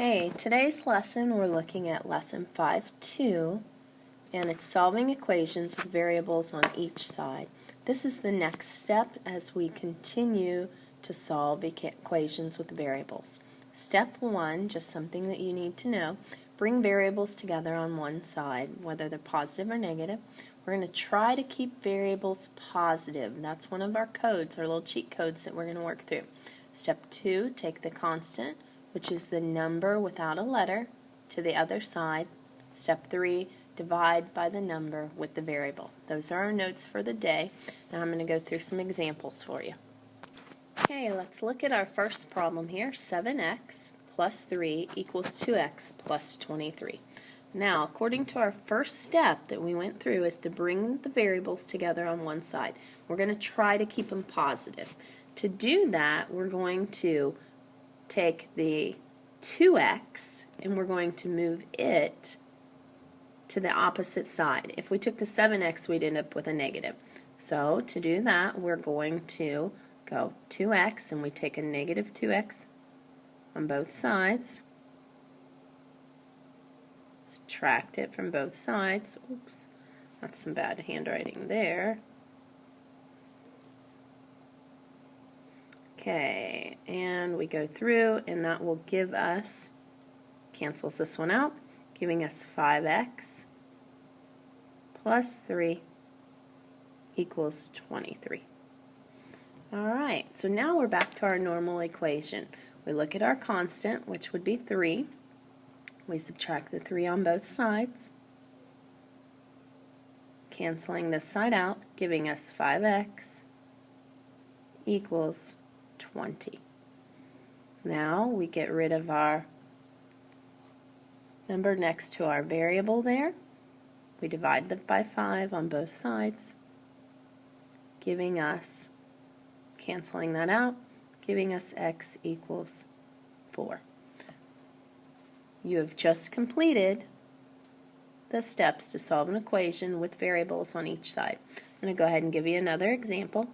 Okay, today's lesson we're looking at lesson 5.2, and it's solving equations with variables on each side. This is the next step as we continue to solve equations with variables. Step 1, just something that you need to know, bring variables together on one side, whether they're positive or negative. We're going to try to keep variables positive. That's one of our codes, our little cheat codes that we're going to work through. Step 2, take the constant, which is the number without a letter, to the other side. Step 3, divide by the number with the variable. Those are our notes for the day, and I'm going to go through some examples for you. Okay, let's look at our first problem here. 7x plus 3 equals 2x plus 23. Now, according to our first step that we went through is to bring the variables together on one side. We're going to try to keep them positive. To do that, we're going to take the 2x and we're going to move it to the opposite side. If we took the 7x, we'd end up with a negative. So to do that, we're going to go 2x and we take a negative 2x on both sides. Subtract it from both sides. Oops, that's some bad handwriting there. Okay, and we go through, and that will give us, cancels this one out, giving us 5x plus 3 equals 23. Alright, so now we're back to our normal equation. We look at our constant, which would be 3. We subtract the 3 on both sides, canceling this side out, giving us 5x equals 20. Now we get rid of our number next to our variable there. We divide that by 5 on both sides, giving us, canceling that out, giving us x equals 4. You have just completed the steps to solve an equation with variables on each side. I'm going to go ahead and give you another example.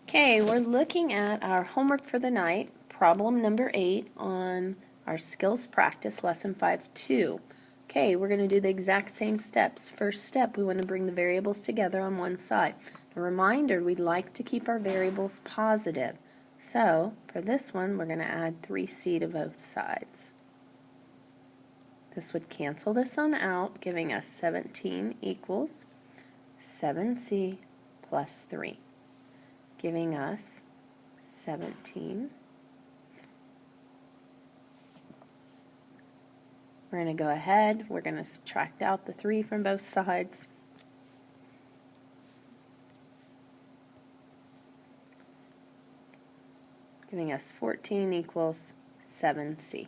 Okay, we're looking at our homework for the night, problem number 8 on our skills practice, lesson 5.2. Okay, we're going to do the exact same steps. First step, we want to bring the variables together on one side. A reminder, we'd like to keep our variables positive. So, for this one, we're going to add 3c to both sides. This would cancel this one out, giving us 17 equals 7c plus 3. Giving us 17. We're going to go ahead, we're going to subtract out the 3 from both sides. Giving us 14 equals 7c.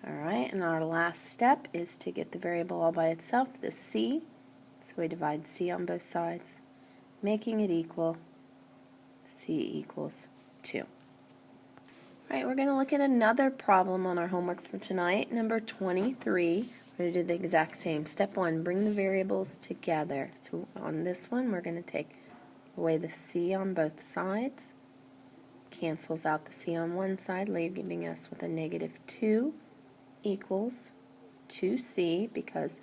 Alright, and our last step is to get the variable all by itself, the c. So we divide c on both sides, making it equal c equals 2. Alright, we're going to look at another problem on our homework for tonight, number 23. We're going to do the exact same. Step 1, bring the variables together. So on this one, we're going to take away the c on both sides. Cancels out the c on one side, leaving us with a negative 2 equals 2c, because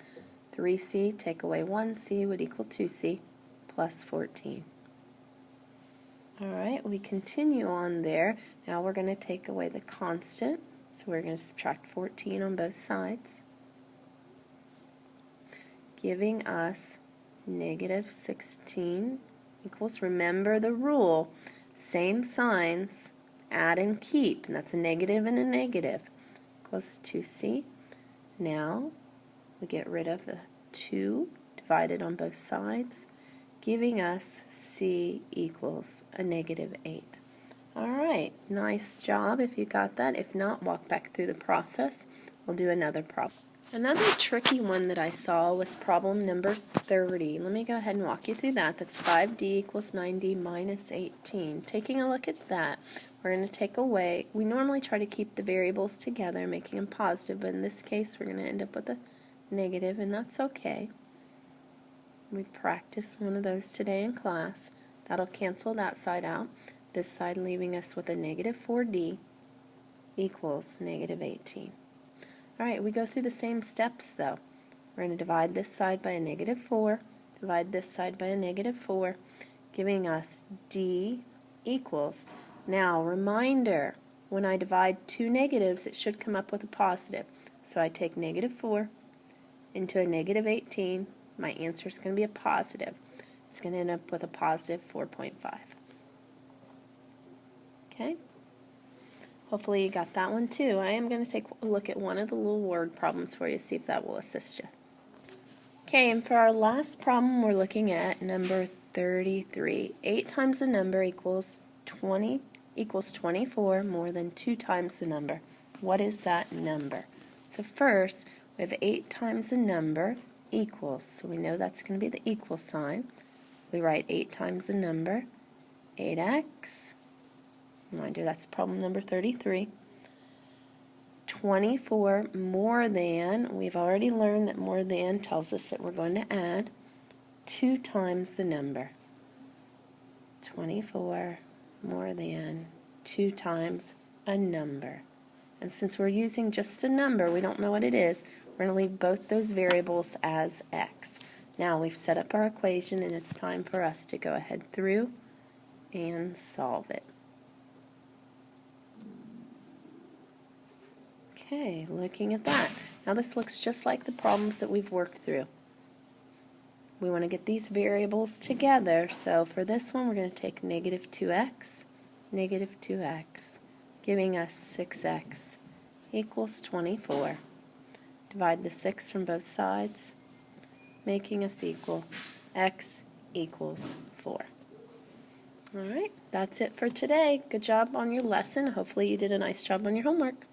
3c take away 1c would equal 2c plus 14. Alright, we continue on there. Now we're going to take away the constant, so we're going to subtract 14 on both sides, giving us negative 16 equals, remember the rule, same signs, add and keep, and that's a negative and a negative, equals 2c. Now we get rid of the 2 divided on both sides, giving us c equals a negative 8. Alright, nice job if you got that. If not, walk back through the process. We'll do another problem. Another tricky one that I saw was problem number 30. Let me go ahead and walk you through that. That's 5d equals 9d minus 18. Taking a look at that, we're going to take away, we normally try to keep the variables together, making them positive, but in this case we're going to end up with a negative, and that's okay. We practiced one of those today in class. That'll cancel that side out. This side leaving us with a negative 4d equals negative 18. Alright, we go through the same steps though. We're going to divide this side by a -4, divide this side by a -4, giving us D equals. Now, reminder, when I divide two negatives, it should come up with a positive. So I take -4 into a -18. My answer is going to be a positive. It's going to end up with a positive 4.5. Okay? Hopefully you got that one too. I am going to take a look at one of the little word problems for you, see if that will assist you. Okay, and for our last problem, we're looking at number 33. 8 times the number equals 24 more than 2 times the number. What is that number? So first, we have 8 times the number equals. So we know that's going to be the equal sign. We write 8 times the number, 8x. Reminder, that's problem number 33. 24 more than, we've already learned that more than tells us that we're going to add 2 times the number. 24 more than 2 times a number. And since we're using just a number, we don't know what it is, we're going to leave both those variables as x. Now we've set up our equation and it's time for us to go ahead through and solve it. Okay, looking at that. Now this looks just like the problems that we've worked through. We want to get these variables together, so for this one we're going to take -2x, -2x, giving us 6x equals 24. Divide the 6 from both sides, making us equal x equals 4. Alright, that's it for today. Good job on your lesson. Hopefully you did a nice job on your homework.